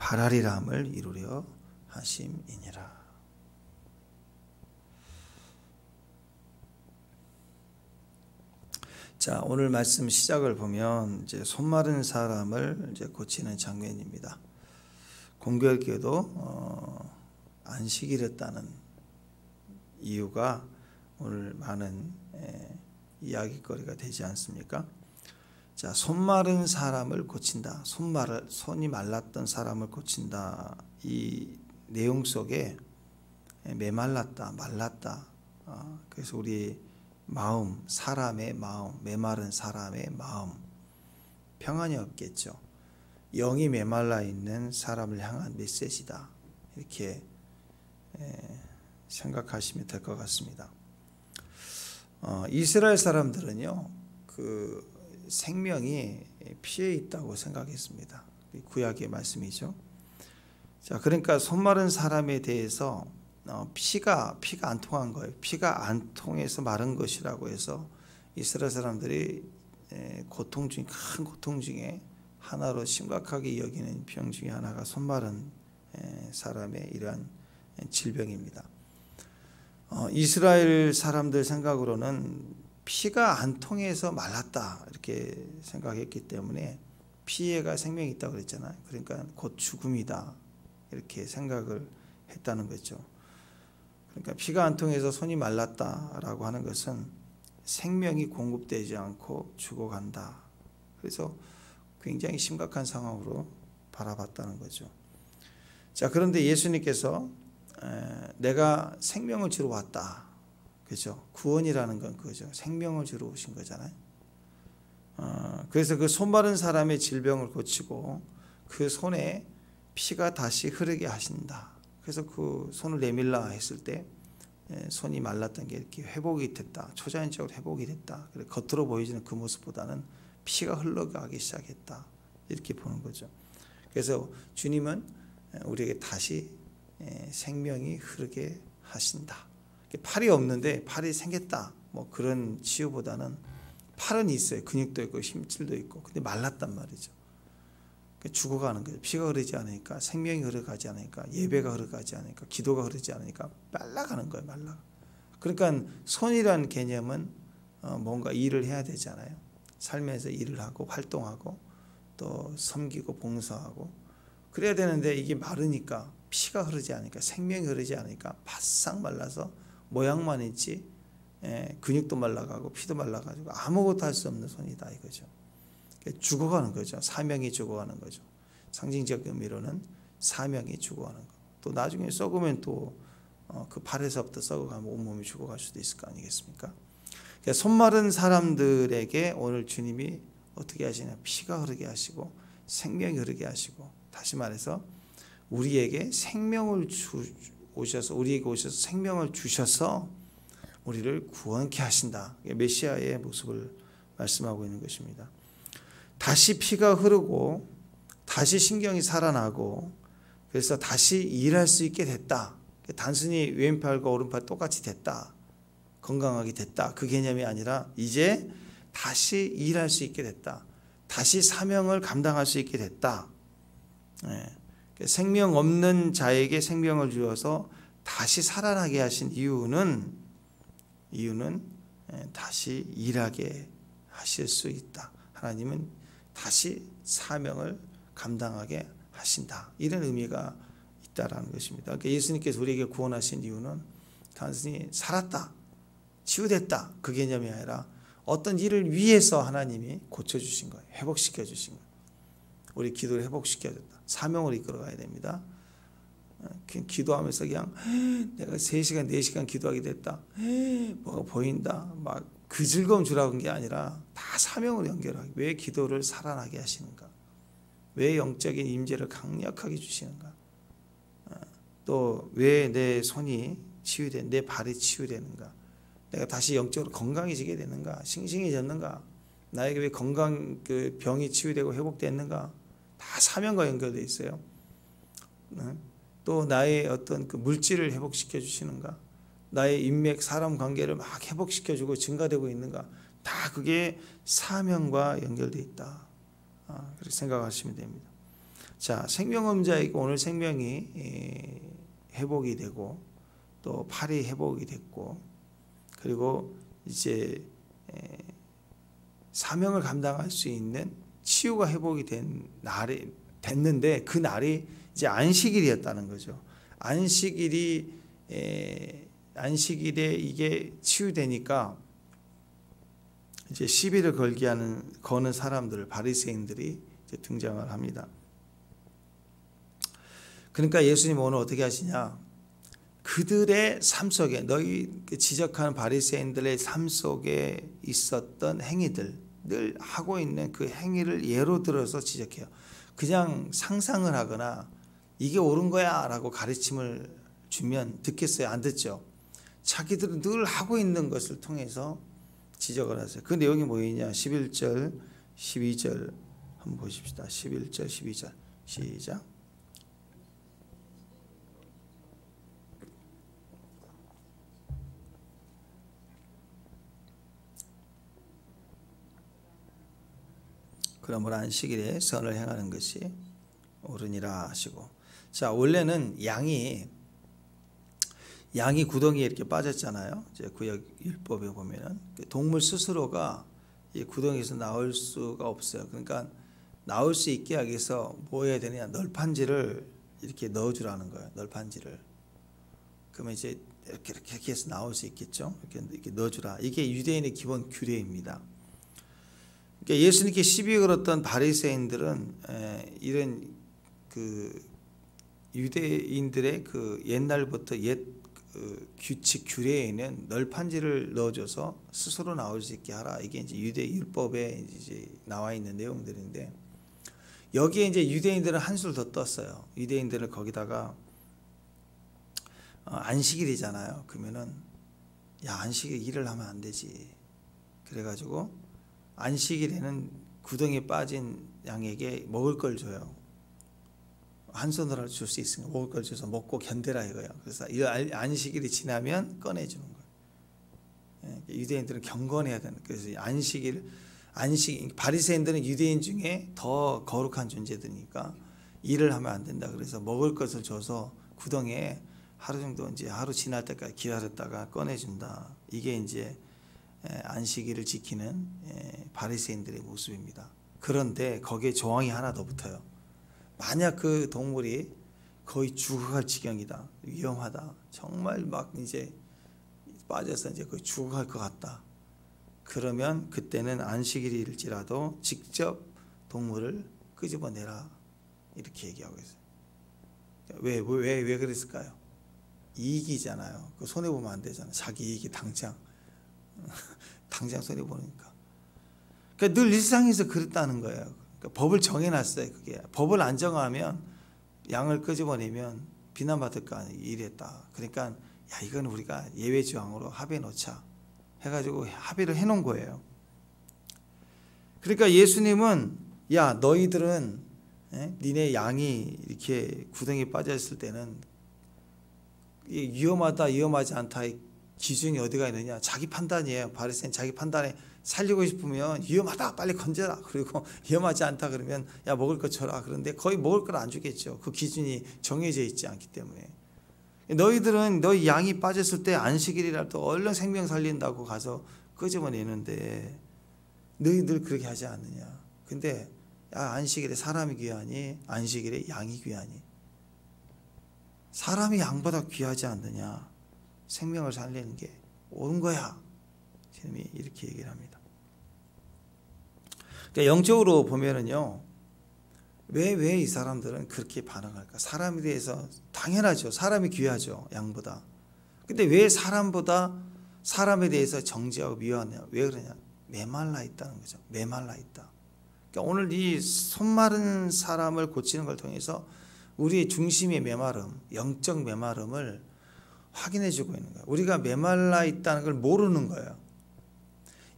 바라리람을 이루려 하심이니라. 자, 오늘 말씀 시작을 보면 이제 손 마른 사람을 이제 고치는 장면입니다. 공교롭게도 안식일했다는 이유가 오늘 많은 이야기거리가 되지 않습니까? 자, 손 마른 사람을 고친다. 손이 말랐던 사람을 고친다. 이 내용 속에 메말랐다, 말랐다. 그래서 우리 마음, 사람의 마음, 메마른 사람의 마음, 평안이 없겠죠. 영이 메말라 있는 사람을 향한 메시지다. 이렇게 생각하시면 될 것 같습니다. 이스라엘 사람들은요, 그 생명이 피에 있다고 생각했습니다. 구약의 말씀이죠. 자, 그러니까 손 마른 사람에 대해서 피가 안 통한 거예요. 피가 안 통해서 마른 것이라고 해서 이스라엘 사람들이 큰 고통 중에 하나로 심각하게 여기는 병 중에 하나가 손 마른 사람의 이러한 질병입니다. 이스라엘 사람들 생각으로는 피가 안 통해서 말랐다 이렇게 생각했기 때문에 피에가 생명이 있다고 그랬잖아요. 그러니까 곧 죽음이다 이렇게 생각을 했다는 거죠. 그러니까 피가 안 통해서 손이 말랐다라고 하는 것은 생명이 공급되지 않고 죽어간다. 그래서 굉장히 심각한 상황으로 바라봤다는 거죠. 자, 그런데 예수님께서 내가 생명을 주러 왔다. 그죠? 구원이라는 건 그거죠. 생명을 주러 오신 거잖아요. 그래서 그 손 마른 사람의 질병을 고치고 그 손에 피가 다시 흐르게 하신다. 그래서 그 손을 내밀라 했을 때 손이 말랐던 게 이렇게 회복이 됐다. 초자연적으로 회복이 됐다. 겉으로 보이지는 그 모습보다는 피가 흘러가기 시작했다. 이렇게 보는 거죠. 그래서 주님은 우리에게 다시 생명이 흐르게 하신다. 팔이 없는데 팔이 생겼다. 뭐 그런 치유보다는 팔은 있어요. 근육도 있고 힘줄도 있고. 근데 말랐단 말이죠. 죽어가는 거죠. 피가 흐르지 않으니까, 생명이 흐르가지 않으니까, 예배가 흐르가지 않으니까, 기도가 흐르지 않으니까 말라가는 거예요. 말라. 그러니까 손이라는 개념은 뭔가 일을 해야 되잖아요. 삶에서 일을 하고 활동하고 또 섬기고 봉사하고 그래야 되는데 이게 마르니까, 피가 흐르지 않으니까, 생명이 흐르지 않으니까 바싹 말라서 모양만 있지 근육도 말라가고 피도 말라가지고 아무것도 할 수 없는 손이다 이거죠. 죽어가는 거죠. 사명이 죽어가는 거죠. 상징적 의미로는 사명이 죽어가는 거. 또 나중에 썩으면 또 그 팔에서부터 썩어가면 온몸이 죽어갈 수도 있을 거 아니겠습니까? 그러니까 손 마른 사람들에게 오늘 주님이 어떻게 하시냐? 피가 흐르게 하시고 생명이 흐르게 하시고, 다시 말해서 우리에게 생명을 우리에게 오셔서 생명을 주셔서 우리를 구원케 하신다. 메시아의 모습을 말씀하고 있는 것입니다. 다시 피가 흐르고 다시 신경이 살아나고 그래서 다시 일할 수 있게 됐다. 단순히 왼팔과 오른팔 똑같이 됐다. 건강하게 됐다. 그 개념이 아니라 이제 다시 일할 수 있게 됐다. 다시 사명을 감당할 수 있게 됐다. 생명 없는 자에게 생명을 주어서 다시 살아나게 하신 이유는 다시 일하게 하실 수 있다. 하나님은 다시 사명을 감당하게 하신다. 이런 의미가 있다라는 것입니다. 그러니까 예수님께서 우리에게 구원하신 이유는 단순히 살았다, 치유됐다 그 개념이 아니라 어떤 일을 위해서 하나님이 고쳐주신 거예요. 회복시켜 주신 거예요. 우리 기도를 회복시켜줬다. 사명을 이끌어가야 됩니다. 그냥 기도하면서 그냥 내가 3시간 4시간 기도하게 됐다. 뭐가 보인다. 막 그 즐거움 주라고 한 게 아니라 다 사명을 연결하기. 왜 기도를 살아나게 하시는가? 왜 영적인 임재를 강력하게 주시는가? 또 왜 내 손이 치유된, 내 발이 치유되는가? 내가 다시 영적으로 건강해지게 되는가? 싱싱해졌는가? 나에게 왜 그 병이 치유되고 회복됐는가? 다 사명과 연결되어 있어요. 또 나의 어떤 그 물질을 회복시켜 주시는가? 나의 인맥, 사람 관계를 막 회복시켜 주고 증가되고 있는가? 다 그게 사명과 연결되어 있다. 그렇게 생각하시면 됩니다. 자, 생명음자에게 오늘 생명이 회복이 되고 또 팔이 회복이 됐고 그리고 이제 사명을 감당할 수 있는 치유가 회복이 된 날이 됐는데 그 날이 이제 안식일이었다는 거죠. 안식일에 이게 치유되니까 이제 시비를 거는 사람들, 바리새인들이 이제 등장을 합니다. 그러니까 예수님 오늘 어떻게 하시냐? 그들의 삶 속에 너희 지적하는 바리새인들의 삶 속에 있었던 행위들, 늘 하고 있는 그 행위를 예로 들어서 지적해요. 그냥 상상을 하거나 이게 옳은 거야 라고 가르침을 주면 듣겠어요? 안 듣죠? 자기들은 늘 하고 있는 것을 통해서 지적을 하세요. 그 내용이 뭐였냐? 11절, 12절 한번 보십시다. 11절, 12절 시작. 그러므로 안식일에 선을 행하는 것이 옳으니라 하시고, 자, 원래는 양이 구덩이에 이렇게 빠졌잖아요. 이제 구약 율법에 보면은 동물 스스로가 이 구덩이에서 나올 수가 없어요. 그러니까 나올 수 있게 하기 위해서 뭐 해야 되느냐? 널판지를 이렇게 넣어주라는 거예요. 널판지를. 그러면 이제 이렇게 해서 나올 수 있겠죠. 이렇게 넣어주라. 이게 유대인의 기본 규례입니다. 그러니까 예수님께 시비 걸었던 바리새인들은 이런 그 유대인들의 그 옛날부터 규칙 규례에는 널판지를 넣어줘서 스스로 나올 수 있게 하라. 이게 이제 유대 율법에 이제 나와 있는 내용들인데 여기에 이제 유대인들은 한술 더 떴어요. 유대인들은 거기다가 안식일이잖아요. 그러면은 야, 안식일 일을 하면 안 되지. 그래가지고 안식일에는 구덩이에 빠진 양에게 먹을 걸 줘요. 한 손으로 줄 수 있으니까 먹을 걸 줘서 먹고 견뎌라 이거예요. 그래서 이 안식일이 지나면 꺼내주는 거예요. 유대인들은 경건해야 되는. 그래서 바리새인들은 유대인 중에 더 거룩한 존재들이니까 일을 하면 안 된다. 그래서 먹을 것을 줘서 구덩이에 하루 정도 이제 하루 지날 때까지 기다렸다가 꺼내준다. 이게 이제 안식일을 지키는 바리새인들의 모습입니다. 그런데 거기에 조항이 하나 더 붙어요. 만약 그 동물이 거의 죽어갈 지경이다, 위험하다, 정말 막 이제 빠져서 이제 거의 죽어갈 것 같다. 그러면 그때는 안식일일지라도 직접 동물을 끄집어내라 이렇게 얘기하고 있어요. 왜 그랬을까요? 이익이잖아요. 그 손해 보면 안 되잖아요. 자기 이익이 당장 손해 보니까. 그러니까 늘 일상에서 그랬다는 거예요. 그러니까 법을 정해놨어요. 그게 법을 안 정하면 양을 끄집어내면 비난받을 거 아니에요. 이랬다. 그러니까 야, 이건 우리가 예외 조항으로 합의해 놓자 해가지고 합의를 해놓은 거예요. 그러니까 예수님은 야, 너희들은 니네 양이 이렇게 구덩이에 빠져있을 때는 위험하다 위험하지 않다의 기준이 어디가 있느냐? 자기 판단이에요. 바리새인 자기 판단에 살리고 싶으면 위험하다 빨리 건져라. 그리고 위험하지 않다 그러면 야, 먹을 거 줘라. 그런데 거의 먹을 걸 안 주겠죠. 그 기준이 정해져 있지 않기 때문에. 너희들은 너희 양이 빠졌을 때 안식일이라도 얼른 생명 살린다고 가서 끄집어내는데 너희들 그렇게 하지 않느냐. 근데 야, 안식일에 사람이 귀하니 안식일에 양이 귀하니 사람이 양보다 귀하지 않느냐. 생명을 살리는 게 옳은 거야. 주님이 이렇게 얘기를 합니다. 그러니까 영적으로 보면은요, 왜 이 사람들은 그렇게 반응할까? 사람에 대해서 당연하죠. 사람이 귀하죠. 양보다. 근데 왜 사람에 대해서 정죄하고 미워하냐? 왜 그러냐? 메말라 있다는 거죠. 메말라 있다. 그러니까 오늘 이 손마른 사람을 고치는 걸 통해서 우리의 중심의 메마름, 영적 메마름을 확인해 주고 있는 거예요. 우리가 메말라 있다는 걸 모르는 거예요.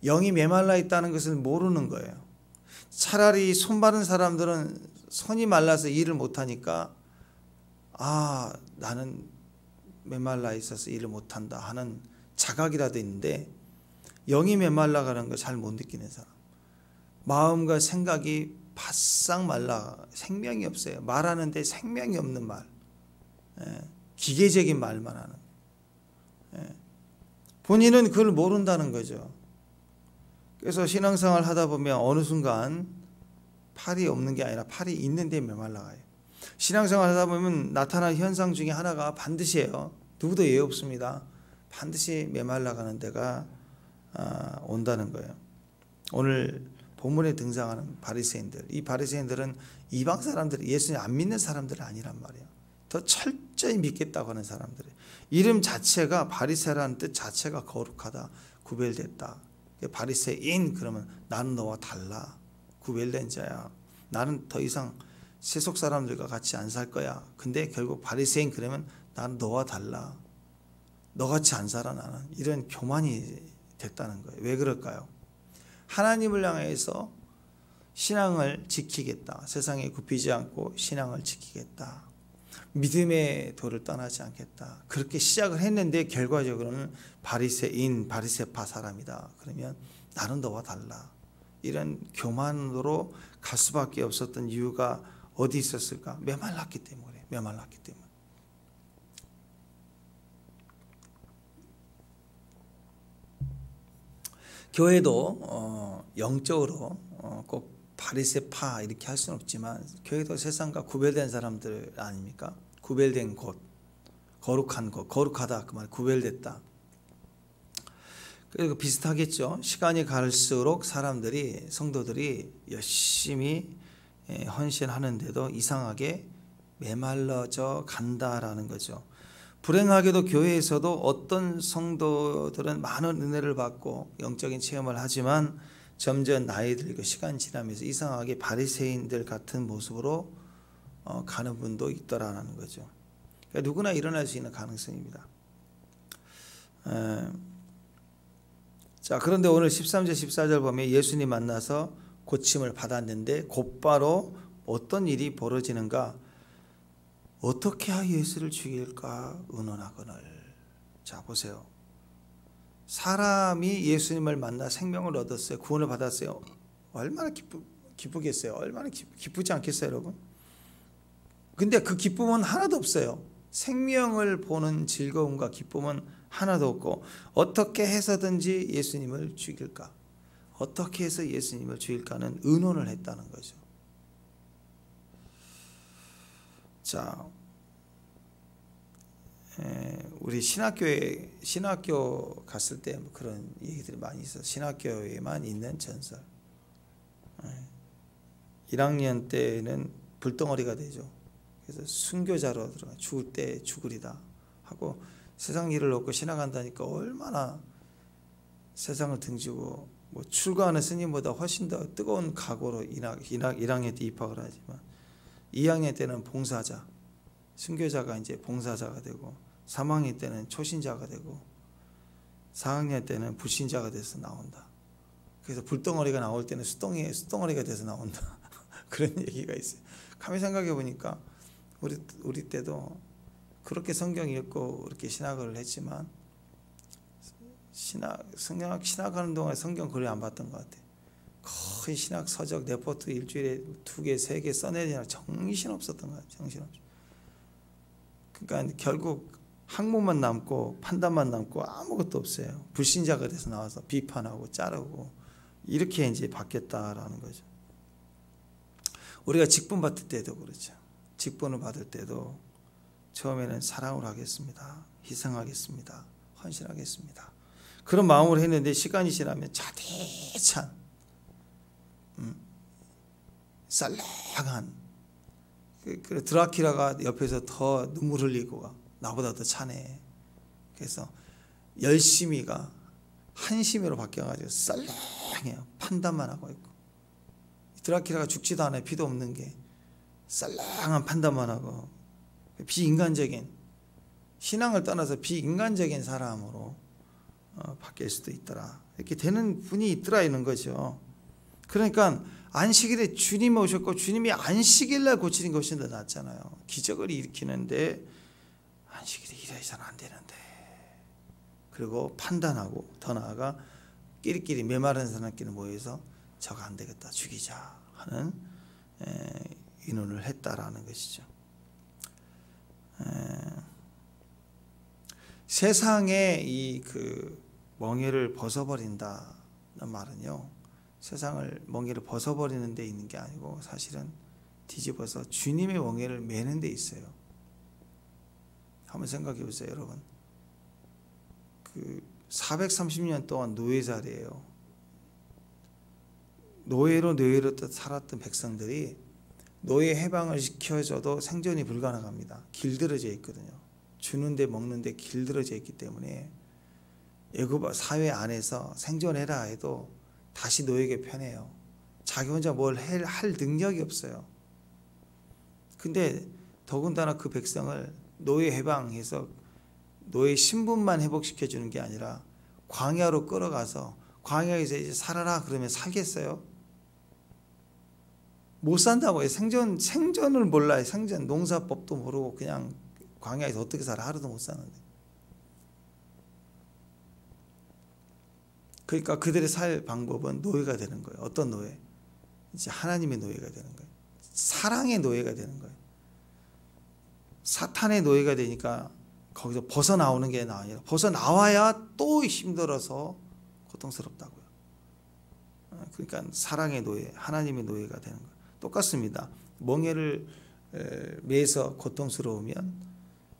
영이 메말라 있다는 것을 모르는 거예요. 차라리 손 마른 사람들은 손이 말라서 일을 못하니까 아, 나는 메말라 있어서 일을 못한다 하는 자각이라도 있는데 영이 메말라 가는 걸 잘 못 느끼는 사람, 마음과 생각이 바싹 말라 생명이 없어요. 말하는데 생명이 없는 말, 기계적인 말만 하는. 본인은 그걸 모른다는 거죠. 그래서 신앙생활 하다 보면 어느 순간 팔이 없는 게 아니라 팔이 있는데 메말라가요. 신앙생활 하다 보면 나타나는 현상 중에 하나가 반드시예요. 누구도 예외 없습니다. 반드시 메말라가는 데가 온다는 거예요. 오늘 본문에 등장하는 바리새인들, 이 바리새인들은 이방 사람들, 예수님 안 믿는 사람들이 아니란 말이에요. 더 철저히 믿겠다고 하는 사람들. 이름 자체가 바리새라는 뜻 자체가 거룩하다, 구별됐다. 바리새인 그러면 나는 너와 달라, 구별된 자야. 나는 더 이상 세속 사람들과 같이 안 살 거야. 근데 결국 바리새인 그러면 나는 너와 달라, 너같이 안 살아 나는. 이런 교만이 됐다는 거예요. 왜 그럴까요? 하나님을 향해서 신앙을 지키겠다, 세상에 굽히지 않고 신앙을 지키겠다, 믿음의 도를 떠나지 않겠다, 그렇게 시작을 했는데 결과적으로는 바리새인, 바리새파 사람이다. 그러면 나는 너와 달라, 이런 교만으로 갈 수밖에 없었던 이유가 어디 있었을까? 메말랐기 때문에. 메말랐기 때문에. 교회도 영적으로 꼭 바리새파 이렇게 할 수는 없지만 교회도 세상과 구별된 사람들 아닙니까? 구별된 곳, 거룩한 곳, 거룩하다 그 말, 구별됐다. 그리고 비슷하겠죠. 시간이 갈수록 사람들이, 성도들이 열심히 헌신하는데도 이상하게 메말라져 간다라는 거죠. 불행하게도 교회에서도 어떤 성도들은 많은 은혜를 받고 영적인 체험을 하지만 점점 나이 들고 시간 지나면서 이상하게 바리새인들 같은 모습으로 가는 분도 있더라는 거죠. 그러니까 누구나 일어날 수 있는 가능성입니다. 자, 그런데 오늘 13절 14절 보면 예수님 만나서 고침을 받았는데 곧바로 어떤 일이 벌어지는가? 어떻게 하여 예수를 죽일까 의논하거늘. 자, 보세요. 사람이 예수님을 만나 생명을 얻었어요. 구원을 받았어요. 얼마나 기쁘겠어요. 얼마나 기쁘지 않겠어요, 여러분? 근데 그 기쁨은 하나도 없어요. 생명을 보는 즐거움과 기쁨은 하나도 없고, 어떻게 해서든지 예수님을 죽일까? 어떻게 해서 예수님을 죽일까는 의논을 했다는 거죠. 자, 우리 신학교 갔을 때 그런 얘기들이 많이 있어요. 신학교에만 있는 전설. 1학년 때는 불덩어리가 되죠. 그래서 순교자로 들어가, 죽을 때 죽으리다 하고 세상 일을 얻고 신학 한다니까 얼마나 세상을 등지고 뭐 출가하는 스님보다 훨씬 더 뜨거운 각오로 1학년 때 입학을 하지만 2학년 때는 봉사자, 순교자가 이제 봉사자가 되고 3학년 때는 초신자가 되고 4학년 때는 불신자가 돼서 나온다. 그래서 불덩어리가 나올 때는 숫덩어리가 돼서 나온다. 그런 얘기가 있어요. 가만히 생각해 보니까 우리 때도 그렇게 성경 읽고 그렇게 신학을 했지만 신학하는 동안에 성경 거의 안 봤던 것 같아요. 거의 신학 서적 레포트 일주일에 2개, 3개 써내느라 정신 없었던 것 같아요. 정신 없어. 그러니까 결국 학문만 남고 판단만 남고 아무것도 없어요. 불신자가 돼서 나와서 비판하고 자르고 이렇게 이제 받겠다라는 거죠. 우리가 직분 받을 때도 그렇죠. 직분을 받을 때도 처음에는 사랑으로 하겠습니다. 희생하겠습니다. 헌신하겠습니다. 그런 마음으로 했는데 시간이 지나면 차디찬 쌀랑한 그 드라큘라가 옆에서 더 눈물 흘리고 나보다 더 차네. 그래서 열심히가 한심으로 바뀌어가지고 쌀랑해요. 판단만 하고 있고, 드라큘라가 죽지도 않아요. 피도 없는 게 쌀랑한 판단만 하고 비인간적인, 신앙을 떠나서 비인간적인 사람으로 바뀔 수도 있더라. 이렇게 되는 분이 있더라 이런 거죠. 그러니까 안식일에 주님이 오셨고 주님이 안식일날 고치는 것이 더 낫잖아요. 기적을 일으키는데 안식일에 이래서는 안 되는데. 그리고 판단하고 더 나아가 끼리끼리 메마른 사람끼리 모여서 저거 안 되겠다 죽이자 하는 인원을 했다라는 것이죠. 세상의 이 그 멍에를 벗어버린다는 말은요, 세상을 멍에를 벗어버리는 데 있는 게 아니고 사실은 뒤집어서 주님의 멍에를 매는 데 있어요. 한번 생각해 보세요, 여러분. 그 430년 동안 노예살이에요. 노예로 살았던 백성들이 노예 해방을 시켜줘도 생존이 불가능합니다. 길들여져 있거든요. 주는데 먹는데 길들여져 있기 때문에 애굽 사회 안에서 생존해라 해도 다시 노예에게 편해요. 자기 혼자 뭘 할 능력이 없어요. 근데 더군다나 그 백성을 노예 해방해서 노예 신분만 회복시켜 주는 게 아니라 광야로 끌어가서 광야에서 이제 살아라 그러면 살겠어요? 못 산다고요. 생존을 몰라요. 생존 농사법도 모르고 그냥 광야에서 어떻게 살아? 하루도 못 사는데. 그러니까 그들의 살 방법은 노예가 되는 거예요. 어떤 노예? 이제 하나님의 노예가 되는 거예요. 사랑의 노예가 되는 거예요. 사탄의 노예가 되니까 거기서 벗어나오는 게 아니라 벗어나와야 또 힘들어서 고통스럽다고요. 그러니까 사랑의 노예, 하나님의 노예가 되는 거예요. 똑같습니다. 멍에를 매서 고통스러우면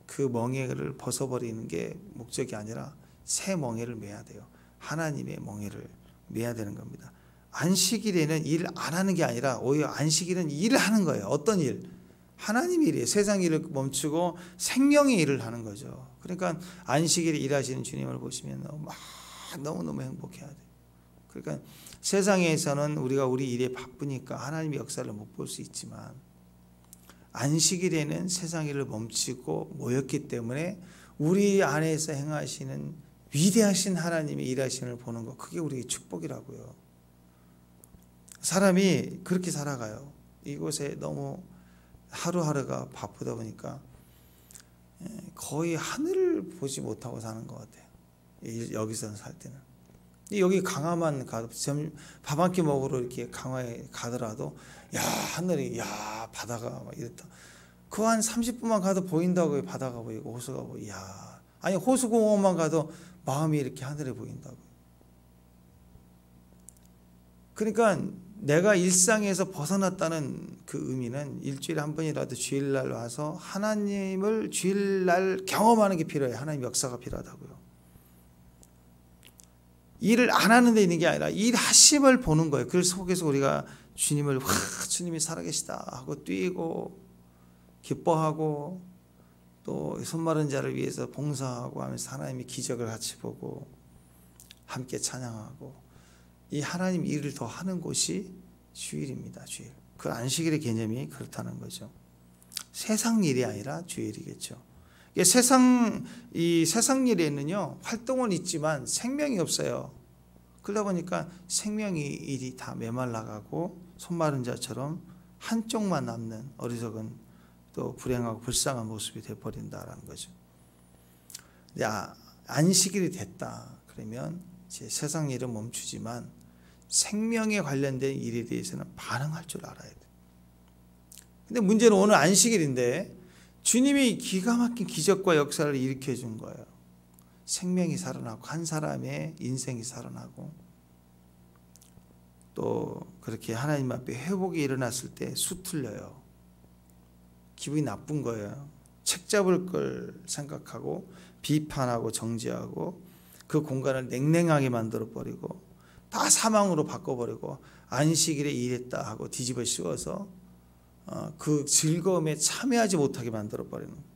그 멍에를 벗어버리는 게 목적이 아니라 새 멍에를 매야 돼요. 하나님의 멍에를 매야 되는 겁니다. 안식일에는 일 안 하는 게 아니라 오히려 안식일은 일을 하는 거예요. 어떤 일? 하나님의 일이에요. 세상 일을 멈추고 생명의 일을 하는 거죠. 그러니까 안식일에 일하시는 주님을 보시면 너무너무 행복해야 돼요. 그러니까 세상에서는 우리가 우리 일에 바쁘니까 하나님의 역사를 못 볼 수 있지만 안식일에는 세상 일을 멈추고 모였기 때문에 우리 안에서 행하시는 위대하신 하나님의 일하심을 보는 것, 그게 우리의 축복이라고요. 사람이 그렇게 살아가요. 이곳에 너무 하루하루가 바쁘다 보니까 거의 하늘을 보지 못하고 사는 것 같아요. 여기서 살 때는. 여기 강화만 가도 밥 한 끼 먹으러 이렇게 강화에 가더라도 야 하늘이 야 바다가 막 이랬다. 그 한 30분만 가도 보인다고요. 바다가 보이고 호수가 보이고. 야 아니 호수공원만 가도 마음이 이렇게 하늘에 보인다고요. 그러니까 내가 일상에서 벗어났다는 그 의미는 일주일에 한 번이라도 주일날 와서 하나님을 주일날 경험하는 게 필요해요. 하나님 역사가 필요하다고요. 일을 안 하는 데 있는 게 아니라 일하심을 보는 거예요. 그 속에서 우리가 주님을 주님이 살아계시다 하고 뛰고 기뻐하고 또 손마른 자를 위해서 봉사하고 하면서 하나님의 기적을 같이 보고 함께 찬양하고 이 하나님 일을 더 하는 곳이 주일입니다. 주일. 그 안식일의 개념이 그렇다는 거죠. 세상 일이 아니라 주일이겠죠. 이 세상 일에는요 활동은 있지만 생명이 없어요. 그러다 보니까 생명이 일이 다 메말라가고 손마른 자처럼 한쪽만 남는 어리석은 또 불행하고 불쌍한 모습이 되어버린다라는 거죠. 안식일이 됐다 그러면 이제 세상 일은 멈추지만 생명에 관련된 일에 대해서는 반응할 줄 알아야 돼요. 근데 문제는 오늘 안식일인데 주님이 기가 막힌 기적과 역사를 일으켜 준 거예요. 생명이 살아나고 한 사람의 인생이 살아나고 또 그렇게 하나님 앞에 회복이 일어났을 때 수틀려요. 기분이 나쁜 거예요. 책 잡을 걸 생각하고 비판하고 정죄하고 그 공간을 냉랭하게 만들어버리고 다 사망으로 바꿔버리고 안식일에 일했다 하고 뒤집어 씌워서 그 즐거움에 참여하지 못하게 만들어버리는 거예요.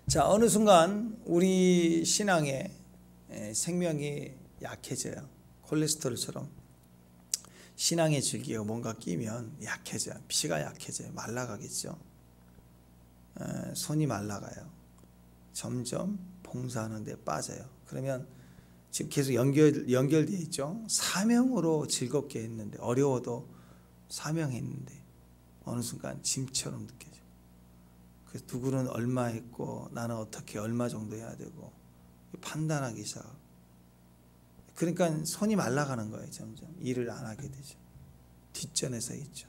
자, 어느 순간 우리 신앙의 생명이 약해져요. 콜레스테롤처럼 신앙의 줄기가 뭔가 끼면 약해져요. 피가 약해져요. 말라가겠죠. 손이 말라가요. 점점 봉사하는 데 빠져요. 그러면 지금 계속 연결되어 있죠. 사명으로 즐겁게 했는데 어려워도 사명했는데 어느 순간 짐처럼 느껴져요. 그래서 누구는 얼마 했고 나는 어떻게 얼마 정도 해야 되고 판단하기 시작하고 그러니까 손이 말라가는 거예요. 점점 일을 안 하게 되죠. 뒷전에 서 있죠.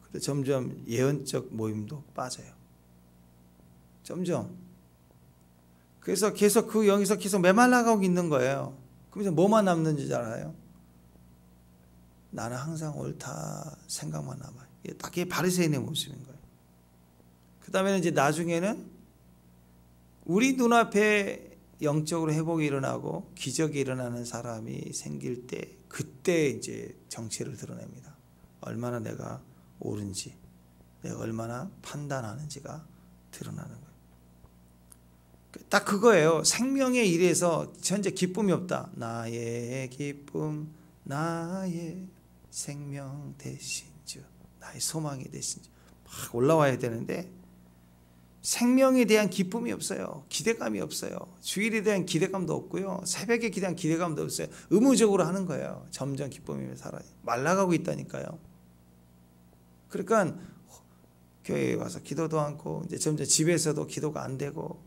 그래서 점점 예언적 모임도 빠져요. 점점. 그래서 계속 그 영에서 계속 메말라가고 있는 거예요. 그래서 뭐만 남는지 잘 알아요? 나는 항상 옳다 생각만 남아요. 딱 이게 바리새인의 모습인 거예요. 그 다음에는 이제 나중에는 우리 눈앞에 영적으로 회복이 일어나고 기적이 일어나는 사람이 생길 때 그때 이제 정체를 드러냅니다. 얼마나 내가 옳은지, 내가 얼마나 판단하는지가 드러나는 거예요. 딱 그거예요. 생명의 일에서 현재 기쁨이 없다. 나의 기쁨, 나의 생명 되신 주, 나의 소망이 되신 주. 막 올라와야 되는데 생명에 대한 기쁨이 없어요. 기대감이 없어요. 주일에 대한 기대감도 없고요. 새벽에 대한 기대감도 없어요. 의무적으로 하는 거예요. 점점 기쁨이 살아요. 말라가고 있다니까요. 그러니까 교회에 와서 기도도 않고 이제 점점 집에서도 기도가 안 되고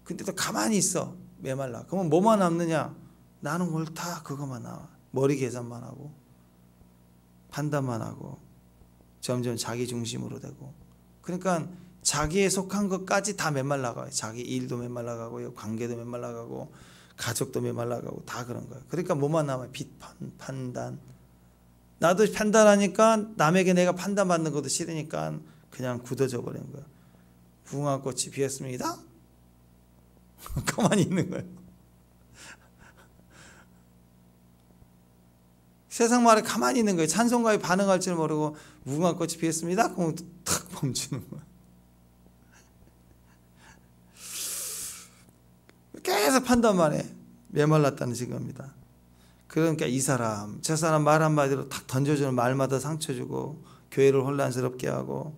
근데 또 가만히 있어. 메말라. 그러면 뭐만 남느냐? 나는 옳다. 그것만 나와. 머리 계산만 하고 판단만 하고 점점 자기 중심으로 되고 그러니까 자기에 속한 것까지 다 메말라가요. 자기 일도 메말라가고요. 관계도 메말라가고 가족도 메말라가고 다 그런 거예요. 그러니까 뭐만 남아요? 비판, 판단. 나도 판단하니까 남에게 내가 판단받는 것도 싫으니까 그냥 굳어져 버리는 거예요. 무궁화꽃이 피었습니다. 가만히 있는 거예요. 세상 말에 가만히 있는 거예요. 찬송가에 반응할 줄 모르고 무궁화꽃이 피었습니다. 그럼 탁 멈추는 거예요. 계속 판단만 해. 메말랐다는 증거입니다. 그러니까 이 사람, 저 사람 말 한마디로 탁 던져주는 말마다 상처 주고 교회를 혼란스럽게 하고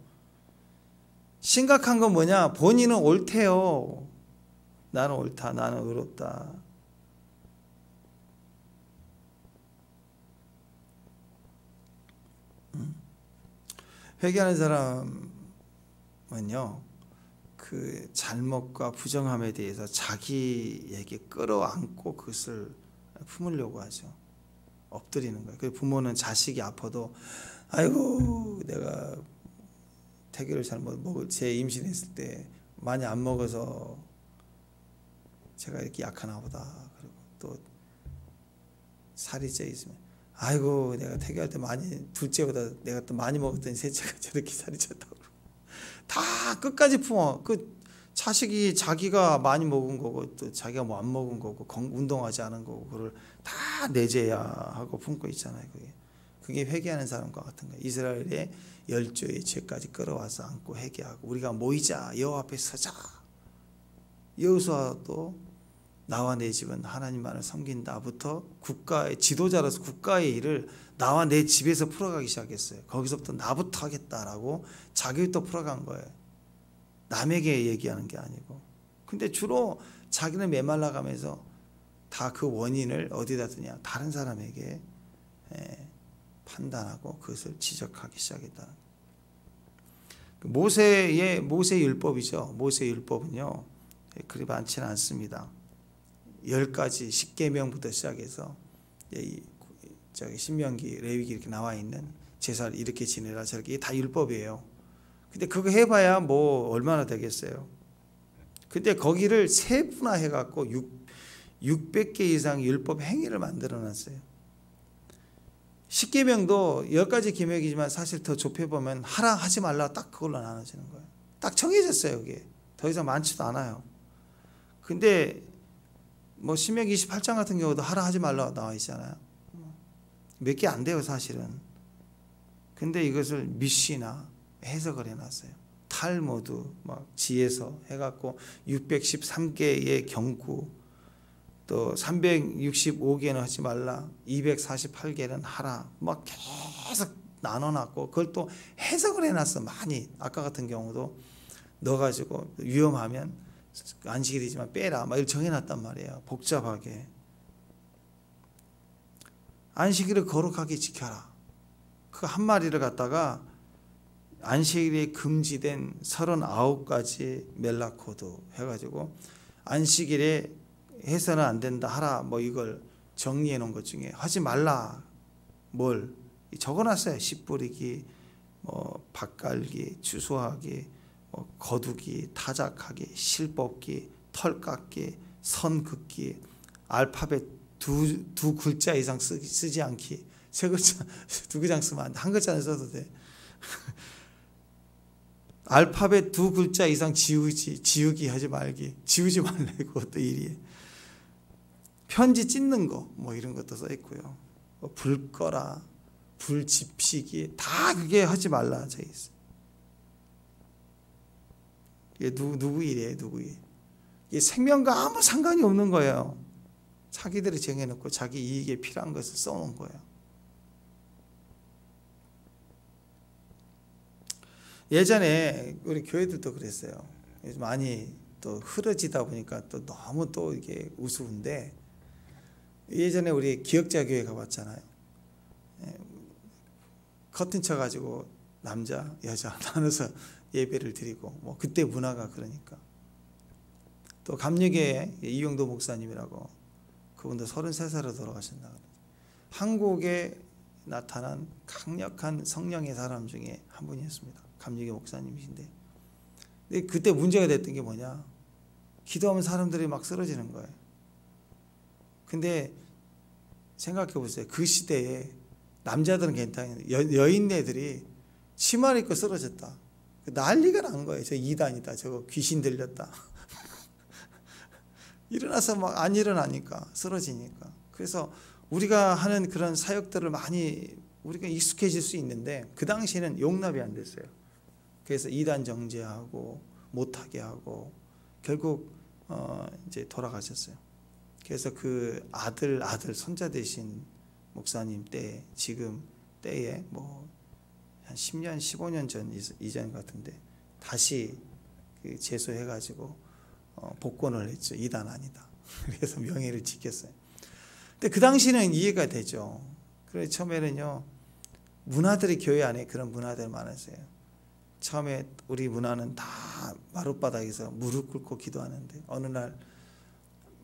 심각한 건 뭐냐? 본인은 옳대요. 나는 옳다. 나는 의롭다. 회개하는 사람은요, 그 잘못과 부정함에 대해서 자기에게 끌어안고 그것을 품으려고 하죠. 엎드리는 거예요. 그 부모는 자식이 아파도 아이고 내가 태교를 잘못 먹을 제 임신했을 때 많이 안 먹어서 제가 이렇게 약하나 보다. 그리고 또 살이 쪄 있으면 아이고 내가 태교할 때 많이 둘째보다 내가 또 많이 먹었더니 셋째가 저렇게 살이 쪘다고. 다 끝까지 품어. 그 자식이 자기가 많이 먹은 거고 또 자기가 뭐 안 먹은 거고 운동하지 않은 거고 그걸 다 내재야 하고 품고 있잖아요. 그게 회개하는 사람과 같은 거예요. 이스라엘의 열조의 죄까지 끌어와서 안고 회개하고 우리가 모이자 여호와 앞에 서자. 여호수아도 나와 내 집은 하나님만을 섬긴다부터 국가의 지도자로서 국가의 일을 나와 내 집에서 풀어가기 시작했어요. 거기서부터 나부터 하겠다라고 자기부터 풀어간 거예요. 남에게 얘기하는 게 아니고. 근데 주로 자기는 메말라가면서 다 그 원인을 어디다 두냐? 다른 사람에게 판단하고 그것을 지적하기 시작했다. 모세의 율법이죠. 모세의 율법은요 그리 많지는 않습니다. 10가지 10계명부터 시작해서 저기 신명기, 레위기 이렇게 나와 있는 제사를 이렇게 지내라 저렇게 이게 다 율법이에요. 근데 그거 해봐야 뭐 얼마나 되겠어요. 근데 거기를 세분화해 갖고 600개 이상 율법 행위를 만들어 놨어요. 10계명도 10가지 계명이지만 사실 더 좁혀보면 하라 하지 말라 딱 그걸로 나눠지는 거예요. 딱 정해졌어요. 그게 더 이상 많지도 않아요. 근데 뭐 신명기 28장 같은 경우도 하라 하지 말라 나와 있잖아요. 몇 개 안 돼요 사실은. 근데 이것을 미시나 해석을 해놨어요. 탈무드 막 지혜서 해갖고 613개의 경구 또 365개는 하지 말라 248개는 하라 막 계속 나눠놨고 그걸 또 해석을 해놨어. 많이 아까 같은 경우도 넣어가지고 위험하면 안식일이지만 빼라 막 이렇게 정해놨단 말이에요. 복잡하게. 안식일을 거룩하게 지켜라. 그 한 마리를 갖다가 안식일에 금지된 39가지 멜라코드 해가지고 안식일에 해서는 안 된다 하라 뭐 이걸 정리해 놓은 것 중에 하지 말라 뭘 적어놨어요. 씨 뿌리기, 뭐 밭갈기, 주소하기, 뭐 거두기, 타작하기, 실 뽑기, 털 깎기, 선 긋기, 알파벳 두 글자 이상 쓰지 않기. 세 글자 두 글자 쓰면 안 돼. 한 글자는 써도 돼. 알파벳 두 글자 이상 지우기 하지 말기. 지우지 말래. 그것도 일이에요. 편지 찢는 거 뭐 이런 것도 써 있고요. 불 꺼라, 불 지피기 다 그게 하지 말라 져 있어요. 이게 누구 일이에요, 누구 일. 이게 생명과 아무 상관이 없는 거예요. 자기들이 정해놓고 자기 이익에 필요한 것을 써놓은 거예요. 예전에 우리 교회들도 그랬어요. 요즘 많이 또 흐려지다 보니까 또 너무 또 이게 우스운데, 예전에 우리 기역자 교회 가봤잖아요. 커튼 쳐가지고 남자 여자 나눠서 예배를 드리고, 뭐 그때 문화가 그러니까. 또 감리교회 이용도 목사님이라고, 그분도 33살에 돌아가셨나. 한국에 나타난 강력한 성령의 사람 중에 한 분이었습니다. 감리교 목사님이신데, 근데 그때 문제가 됐던 게 뭐냐, 기도하면 사람들이 막 쓰러지는 거예요. 근데 생각해 보세요. 그 시대에 남자들은 괜찮은데 여인네들이 치마를 입고 쓰러졌다. 난리가 난 거예요. 저 이단이다, 저거 귀신 들렸다. 일어나서 막 안 일어나니까, 쓰러지니까. 그래서 우리가 하는 그런 사역들을 많이 우리가 익숙해질 수 있는데, 그 당시에는 용납이 안 됐어요. 그래서 이단 정죄하고 못하게 하고 결국 이제 돌아가셨어요. 그래서 그 아들 손자 되신 목사님 때, 지금 때에 뭐 한 10년 15년 전 이전 같은데 다시 그 제소해가지고 복권을 했죠. 이단 아니다. 그래서 명예를 지켰어요. 근데 그 당시는 이해가 되죠. 그래서 처음에는요, 문화들이 교회 안에 그런 문화들 많았어요. 처음에 우리 문화는 다 마룻바닥에서 무릎 꿇고 기도하는데, 어느 날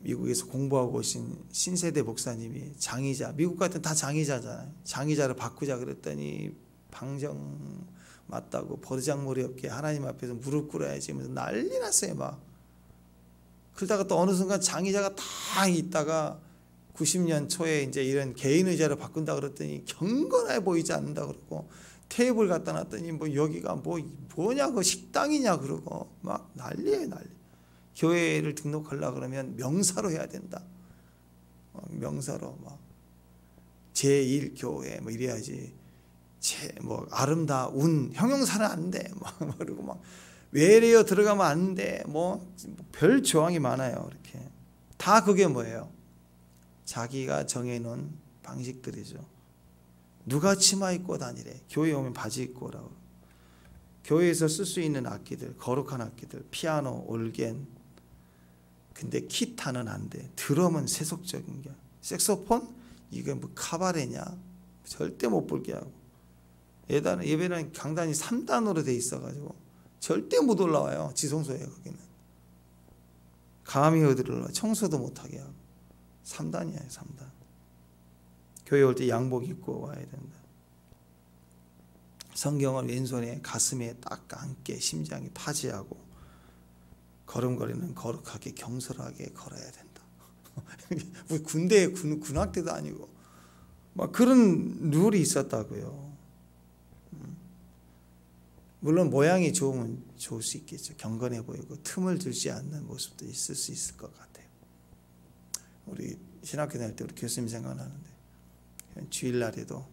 미국에서 공부하고 오신 신세대 목사님이 장의자, 미국 같은 다 장의자잖아요. 장의자를 바꾸자 그랬더니 방정 맞다고 버르장머리 없게 하나님 앞에서 무릎 꿇어야지 하면서 난리 났어요. 막 그러다가 또 어느 순간 장의자가 다 있다가 90년 초에 이제 이런 개인 의자를 바꾼다 그랬더니 경건해 보이지 않는다 그러고, 테이블 갖다 놨더니 뭐 여기가 뭐냐고 식당이냐 그러고 막 난리예요, 난리. 교회를 등록하려고 그러면 명사로 해야 된다. 명사로 막 제1교회 뭐 이래야지. 뭐 아름다운 형용사는 안 돼. 막 그리고 막 외래어 들어가면 안 돼. 뭐 별 조항이 많아요. 이렇게 다 그게 뭐예요? 자기가 정해놓은 방식들이죠. 누가 치마 입고 다니래? 교회 오면 바지 입고 오라고. 교회에서 쓸 수 있는 악기들, 거룩한 악기들, 피아노, 올겐. 근데 기타는 안 돼. 드럼은 세속적인 게. 색소폰? 이게 뭐 카바레냐? 절대 못 불게 하고. 예배는 강단이 3단으로 돼 있어가지고 절대 못 올라와요. 지성소에 거기는. 감히 어디로 올라와. 청소도 못하게 하고. 3단이에요, 3단. 교회 올 때 양복 입고 와야 된다. 성경을 왼손에 가슴에 딱 안게 심장이 타지하고, 걸음걸이는 거룩하게 경솔하게 걸어야 된다. 우리 군대에 군악대도 아니고 막 그런 룰이 있었다고요. 물론 모양이 좋으면 좋을 수 있겠죠. 경건해 보이고 틈을 두지 않는 모습도 있을 수 있을 것 같아요. 우리 신학교 다닐 때 우리 교수님 생각나는데, 주일날에도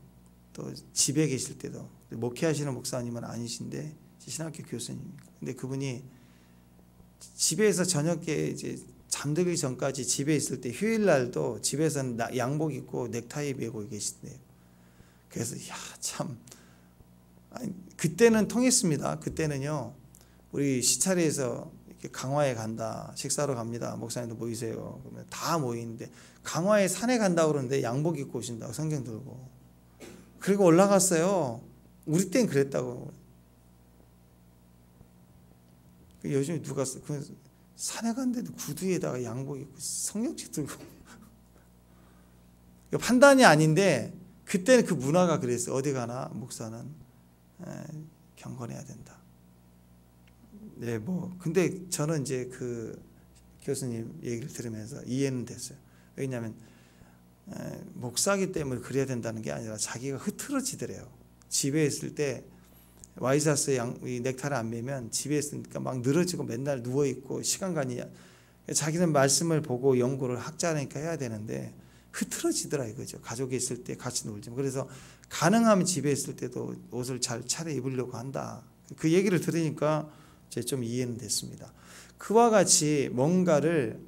또 집에 계실 때도, 목회하시는 목사님은 아니신데 신학교 교수님입니다. 근데 그분이 집에서 저녁에 이제 잠들기 전까지 집에 있을 때, 휴일날도 집에서는 양복 입고 넥타이 메고 계신대요. 그래서 참, 아니, 그때는 통했습니다. 그때는요, 우리 시차리에서 이렇게 강화에 간다, 식사로 갑니다, 목사님도 모이세요 그러면 다 모이는데, 강화에 산에 간다고 그러는데 양복 입고 오신다고 성경 들고, 그리고 올라갔어요. 우리 땐 그랬다고. 요즘에 누가 산에 갔는데도 구두에다가 양복 입고 성경책 들고 판단이 아닌데 그때는 그 문화가 그랬어요. 어디 가나 목사는 경건해야 된다. 네, 뭐 근데 저는 이제 그 교수님 얘기를 들으면서 이해는 됐어요. 왜냐하면 목사기 때문에 그래야 된다는 게 아니라 자기가 흐트러지더래요. 집에 있을 때 와이셔츠 넥타이를 안 매면 집에 있으니까 막 늘어지고 맨날 누워 있고 시간 가니 자기는 말씀을 보고 연구를 학자니까 해야 되는데 흐트러지더라 이거죠. 가족이 있을 때 같이 놀지. 그래서 가능하면 집에 있을 때도 옷을 잘 차려 입으려고 한다. 그 얘기를 들으니까 이제 좀 이해는 됐습니다. 그와 같이 뭔가를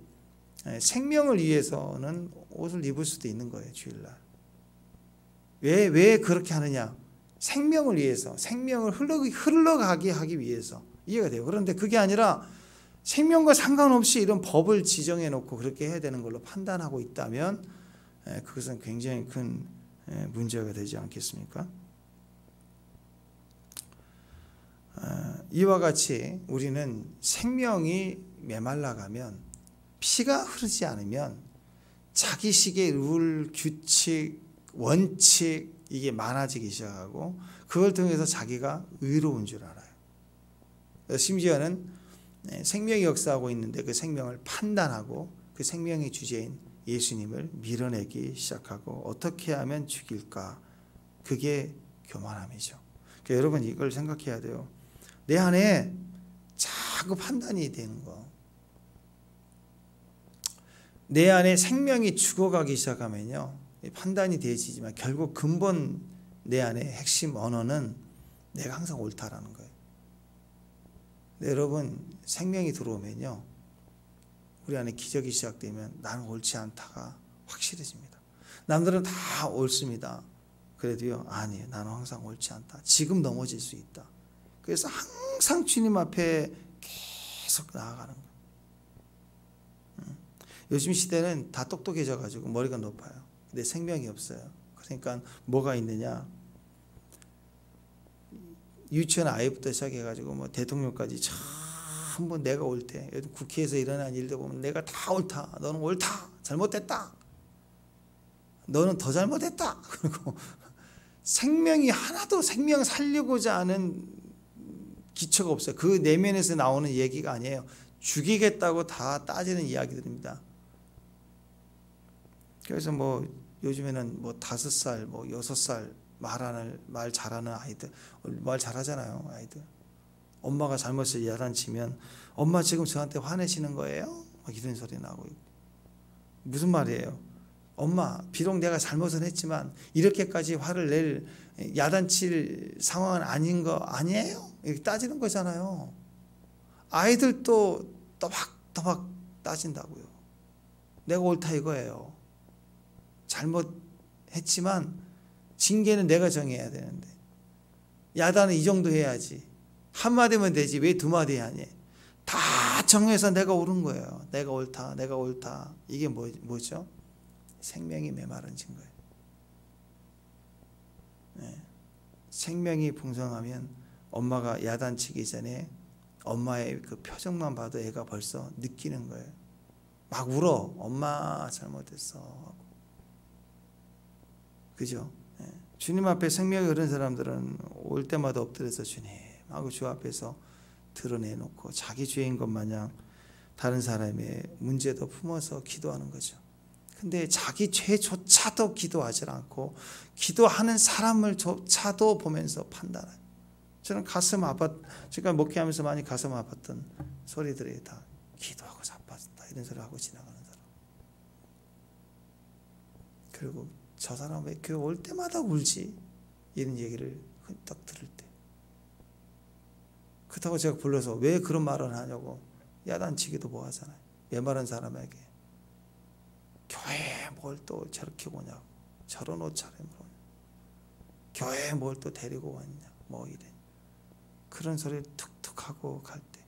생명을 위해서는 옷을 입을 수도 있는 거예요. 주일날. 왜 그렇게 하느냐? 생명을 위해서, 생명을 흘러가게 하기 위해서. 이해가 돼요. 그런데 그게 아니라 생명과 상관없이 이런 법을 지정해 놓고 그렇게 해야 되는 걸로 판단하고 있다면 그것은 굉장히 큰 문제가 되지 않겠습니까? 이와 같이 우리는 생명이 메말라가면, 피가 흐르지 않으면 자기식의 룰, 규칙, 원칙 이게 많아지기 시작하고 그걸 통해서 자기가 의로운 줄 알아요. 심지어는 생명이 역사하고 있는데 그 생명을 판단하고 그 생명의 주제인 예수님을 밀어내기 시작하고 어떻게 하면 죽일까? 그게 교만함이죠. 그러니까 여러분 이걸 생각해야 돼요. 내 안에 자꾸 판단이 되는 거. 내 안에 생명이 죽어가기 시작하면요. 판단이 되지만 결국 근본 내 안에 핵심 언어는 내가 항상 옳다라는 거예요. 여러분 생명이 들어오면요. 우리 안에 기적이 시작되면 나는 옳지 않다가 확실해집니다. 남들은 다 옳습니다. 그래도요. 아니에요. 나는 항상 옳지 않다. 지금 넘어질 수 있다. 그래서 항상 주님 앞에 계속 나아가는 거예요. 요즘 시대는 다 똑똑해져 가지고 머리가 높아요. 근데 생명이 없어요. 그러니까 뭐가 있느냐? 유치원 아이부터 시작해 가지고 뭐 대통령까지 전부 내가 옳대. 국회에서 일어난 일들 보면 내가 다 옳다. 너는 옳다. 잘못됐다. 너는 더 잘못했다. 그리고 생명이 하나도 생명 살리고자 하는 기초가 없어요. 그 내면에서 나오는 얘기가 아니에요. 죽이겠다고 다 따지는 이야기들입니다. 그래서 뭐 요즘에는 뭐 5살, 뭐 6살 말 잘하는 아이들, 말 잘하잖아요, 아이들. 엄마가 잘못을 야단치면 엄마 지금 저한테 화내시는 거예요? 막 이런 소리 나고 있고. 무슨 말이에요? 엄마, 비록 내가 잘못은 했지만 이렇게까지 화를 낼 야단칠 상황은 아닌 거 아니에요? 이렇게 따지는 거잖아요. 아이들도 또박또박 따진다고요. 내가 옳다 이거예요. 잘못했지만 징계는 내가 정해야 되는데 야단은 이 정도 해야지. 한마디면 되지 왜 2마디 하니? 다 정해서 내가 옳은 거예요. 내가 옳다, 내가 옳다. 이게 뭐죠? 생명이 메마른 증거예요. 네. 생명이 풍성하면 엄마가 야단치기 전에 엄마의 그 표정만 봐도 애가 벌써 느끼는 거예요. 막 울어. 엄마 잘못했어. 그죠? 네. 주님 앞에 생명이 흐른 사람들은 올 때마다 엎드려서 주님 하고 주 앞에서 드러내놓고 자기 죄인 것 마냥 다른 사람의 문제도 품어서 기도하는 거죠. 근데 자기 죄조차도 기도하지 않고 기도하는 사람을 조차도 보면서 판단해요. 저는 가슴 아팠, 제가 목회하면서 많이 가슴 아팠던 소리들이 다 기도하고 자빠졌다 이런 소리 하고 지나가는 사람. 그리고 저 사람 왜 교회 올 때마다 울지? 이런 얘기를 딱 들을 때. 그렇다고 제가 불러서 왜 그런 말을 하냐고 야단치기도 뭐 하잖아요. 메마른 사람에게. 교회에 뭘 또 저렇게 오냐고. 저런 옷차림으로 오냐고. 교회에 뭘 또 데리고 왔냐. 뭐 이래. 그런 소리를 툭툭 하고 갈 때.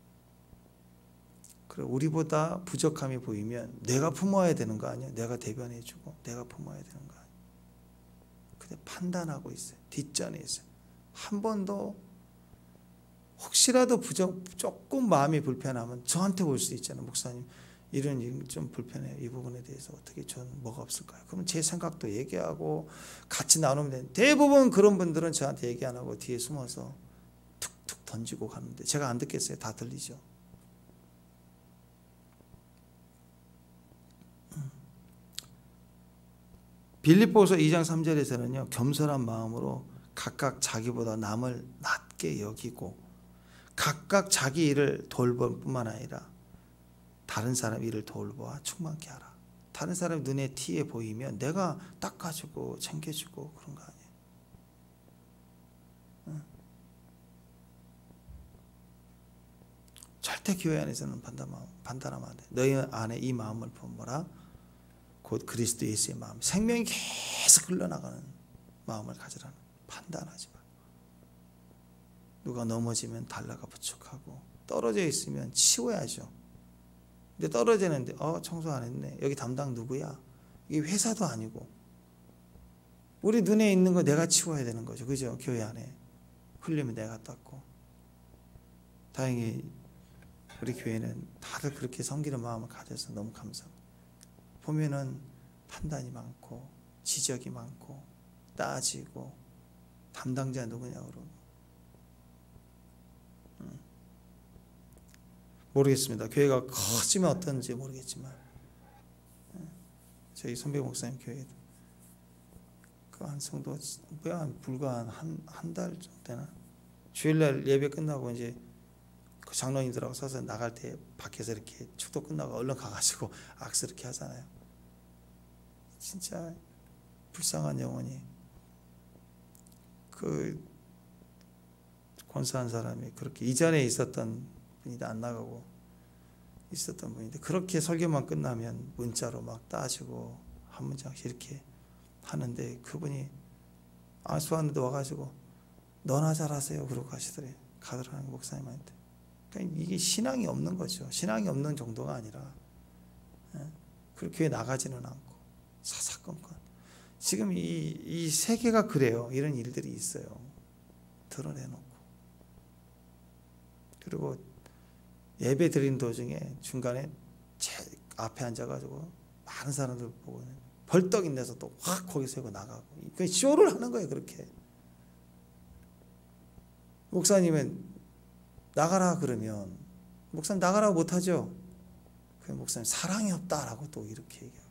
그리고 우리보다 부족함이 보이면 내가 품어야 되는 거 아니야? 내가 대변해주고 내가 품어야 되는 거 아니야? 근데 판단하고 있어요. 뒷전에 있어요. 한 번도 혹시라도 조금 마음이 불편하면 저한테 올 수 있잖아요. 목사님 이런 일 좀 불편해요. 이 부분에 대해서 어떻게 전 뭐가 없을까요? 그러면 제 생각도 얘기하고 같이 나누면 되는데, 대부분 그런 분들은 저한테 얘기 안 하고 뒤에 숨어서 툭툭 던지고 가는데 제가 안 듣겠어요. 다 들리죠. 빌립보서 2장 3절에서는요, 겸손한 마음으로 각각 자기보다 남을 낮게 여기고 각각 자기 일을 돌볼 뿐만 아니라 다른 사람 일을 돌보아 충만케 하라. 다른 사람 눈에 티에 보이면 내가 닦아주고 챙겨주고 그런 거 아니에요. 절대 교회 안에서는 판단하면 안 돼. 너희 안에 이 마음을 품어라. 곧 그리스도 예수의 마음, 생명이 계속 흘러나가는 마음을 가지라는. 판단하지 마. 누가 넘어지면 달라가 부축하고 떨어져 있으면 치워야죠. 근데 떨어지는데 청소 안 했네. 여기 담당 누구야? 이게 회사도 아니고 우리 눈에 있는 거 내가 치워야 되는 거죠. 그죠? 교회 안에 흘리면 내가 닦고. 다행히 우리 교회는 다들 그렇게 섬기는 마음을 가져서 너무 감사합니다. 보면은 판단이 많고 지적이 많고 따지고 담당자 누구냐고 그러고. 모르겠습니다. 교회가 커지면 어떤지 모르겠지만 저희 선배 목사님 교회도 그 한 성도 불과 한 달 정도 되나, 주일날 예배 끝나고 이제 그 장로님들하고 서서 나갈 때 밖에서 이렇게 축도 끝나고 얼른 가가지고 악수 이렇게 하잖아요. 진짜 불쌍한 영혼이, 그 권사한 사람이 그렇게 이전에 있었던 분이 안 나가고 있었던 분인데, 그렇게 설교만 끝나면 문자로 막 따지고 한 문장씩 이렇게 하는데, 그분이 안수하는데 와가지고 너나 잘하세요 그러고 가시더래요. 가더라는 목사님한테. 그러니까 이게 신앙이 없는 거죠. 신앙이 없는 정도가 아니라 그렇게 나가지는 않고 사사건건. 지금 이 세계가 그래요. 이런 일들이 있어요. 드러내놓고. 그리고 예배 드린 도중에 중간에 제 앞에 앉아가지고 많은 사람들 보고 벌떡 인내서 또 확 거기 세고 나가고. 그 쇼를 하는 거예요. 그렇게. 목사님은 나가라 그러면 목사님 나가라고 못하죠. 그 목사님 사랑이 없다라고 또 이렇게 얘기하고.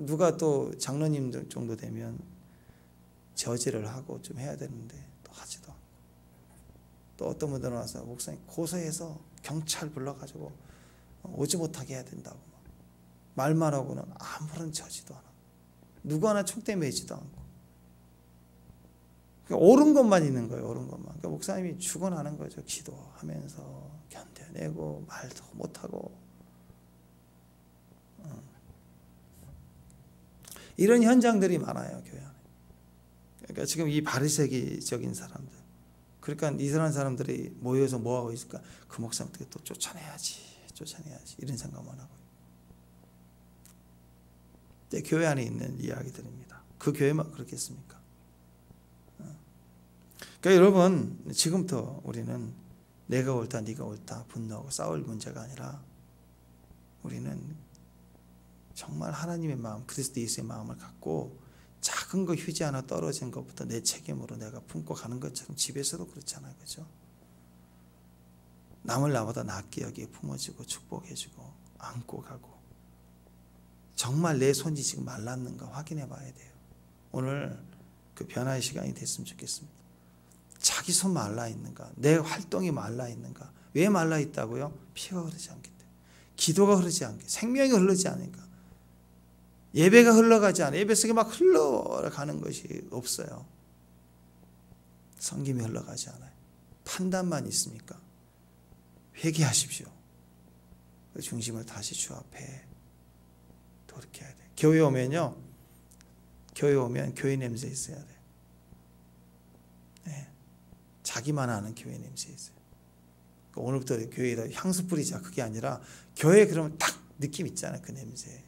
누가 또 장로님 정도 되면 저지를 하고 좀 해야 되는데 또 하지도 않고. 또 어떤 분들은 와서 목사님 고소해서 경찰 불러가지고 오지 못하게 해야 된다고 말만 하고는 아무런 저지도 안 하고 누구 하나 총대 매지도 않고. 그러니까 옳은 것만 있는 거예요. 옳은 것만. 그러니까 목사님이 죽어나는 거죠. 기도하면서 견뎌내고 말도 못하고. 이런 현장들이 많아요. 교회 안에. 그러니까 지금 이 바리새기적인 사람들, 그러니까 이스라엘 사람들이 모여서 뭐하고 있을까? 그 목사님 어떻게 또 쫓아내야지 이런 생각만 하고. 교회 안에 있는 이야기들입니다. 그 교회만 그렇겠습니까? 그러니까 여러분, 지금부터 우리는 내가 옳다 네가 옳다 분노하고 싸울 문제가 아니라, 우리는 정말 하나님의 마음, 그리스도 예수의 마음을 갖고 작은 거 휴지 하나 떨어진 것부터 내 책임으로 내가 품고 가는 것처럼 집에서도 그렇잖아요. 그죠? 남을 나보다 낫게 여기에 품어주고 축복해주고 안고 가고. 정말 내 손이 지금 말랐는가 확인해 봐야 돼요. 오늘 그 변화의 시간이 됐으면 좋겠습니다. 자기 손 말라 있는가? 내 활동이 말라 있는가? 왜 말라 있다고요? 피가 흐르지 않기 때문에. 기도가 흐르지 않게, 생명이 흐르지 않으니까. 예배가 흘러가지 않아요. 예배 속에 막 흘러가는 것이 없어요. 성김이 흘러가지 않아요. 판단만 있습니까? 회개하십시오. 그 중심을 다시 주 앞에 돌이켜야 돼요. 교회 오면요, 교회 오면 교회 냄새 있어야 돼요. 네. 자기만 아는 교회 냄새 있어요. 오늘부터 교회에다 향수 뿌리자, 그게 아니라 교회 그러면 딱 느낌 있잖아요. 그 냄새.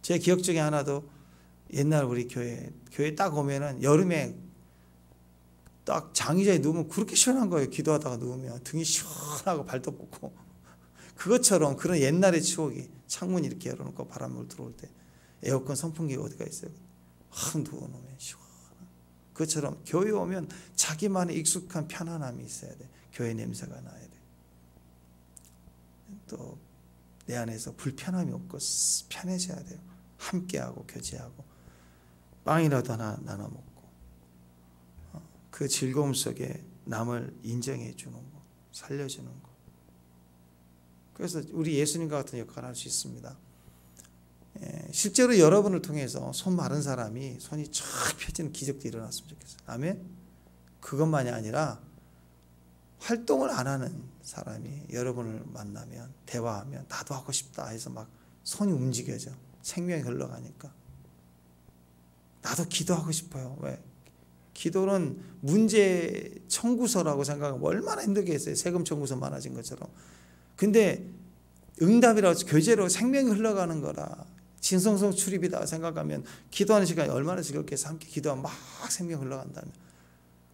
제 기억 중에 하나도, 옛날 우리 교회 딱 오면은 여름에 딱 장의자에 누우면 그렇게 시원한 거예요. 기도하다가 누우면 등이 시원하고 발도 뻗고 그것처럼 그런 옛날의 추억이 창문 이렇게 열어놓고 바람을 들어올 때 에어컨 선풍기가 어디가 있어요? 확 누워놓으면 시원한. 그것처럼 교회 오면 자기만의 익숙한 편안함이 있어야 돼. 교회 냄새가 나야 돼. 또 내 안에서 불편함이 없고 편해져야 돼요. 함께하고 교제하고 빵이라도 하나 나눠 먹고 그 즐거움 속에 남을 인정해 주는 거, 살려주는 거. 그래서 우리 예수님과 같은 역할을 할 수 있습니다. 실제로 여러분을 통해서 손 마른 사람이 손이 쫙 펴지는 기적도 일어났으면 좋겠어요. 아멘? 그것만이 아니라 활동을 안 하는 사람이 여러분을 만나면 대화하면 나도 하고 싶다 해서 막 손이 움직여져. 생명이 흘러가니까. 나도 기도하고 싶어요. 왜? 기도는 문제 청구서라고 생각하면 얼마나 힘들겠어요. 세금 청구서 많아진 것처럼. 근데 응답이라고 교제로 생명이 흘러가는 거라 진성성 출입이다 생각하면 기도하는 시간이 얼마나 즐겁겠어. 함께 기도하면 막 생명이 흘러간다면.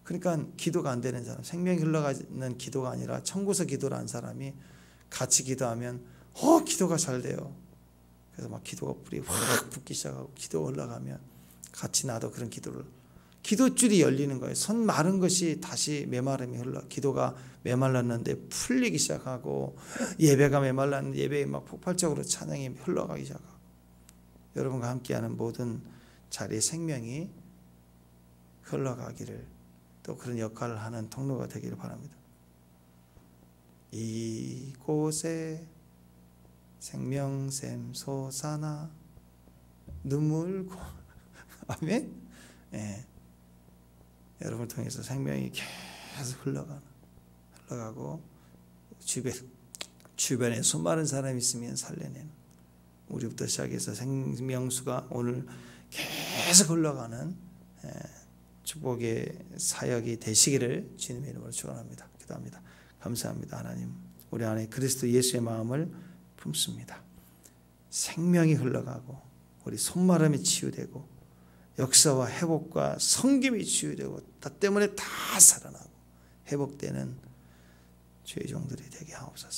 그러니까 기도가 안 되는 사람, 생명이 흘러가는 기도가 아니라 청구서 기도를 한 사람이 같이 기도하면 기도가 잘 돼요. 그래서 막 기도가 불이 확 붙기 시작하고 기도가 올라가면 같이 나도 그런 기도를 기도줄이 열리는 거예요. 손 마른 것이 다시 메마름이 기도가 메말랐는데 풀리기 시작하고 예배가 메말랐는데 예배에 막 폭발적으로 찬양이 흘러가기 시작하고 여러분과 함께하는 모든 자리에 생명이 흘러가기를 또 그런 역할을 하는 통로가 되기를 바랍니다. 이곳에 생명샘 솟아나 눈물고 아멘. 여러분을 통해서 생명이 계속 흘러가고 주변에 수많은 사람이 있으면 살려내는 우리부터 시작해서 생명수가 오늘 계속 흘러가는 축복의 사역이 되시기를 주님의 이름으로 축원합니다. 기도합니다. 감사합니다. 하나님, 우리 안에 그리스도 예수의 마음을 품습니다. 생명이 흘러가고 우리 손마름이 치유되고 역사와 회복과 성김이 치유되고 나 때문에 다 살아나고 회복되는 주의 종들이 되게 하옵소서.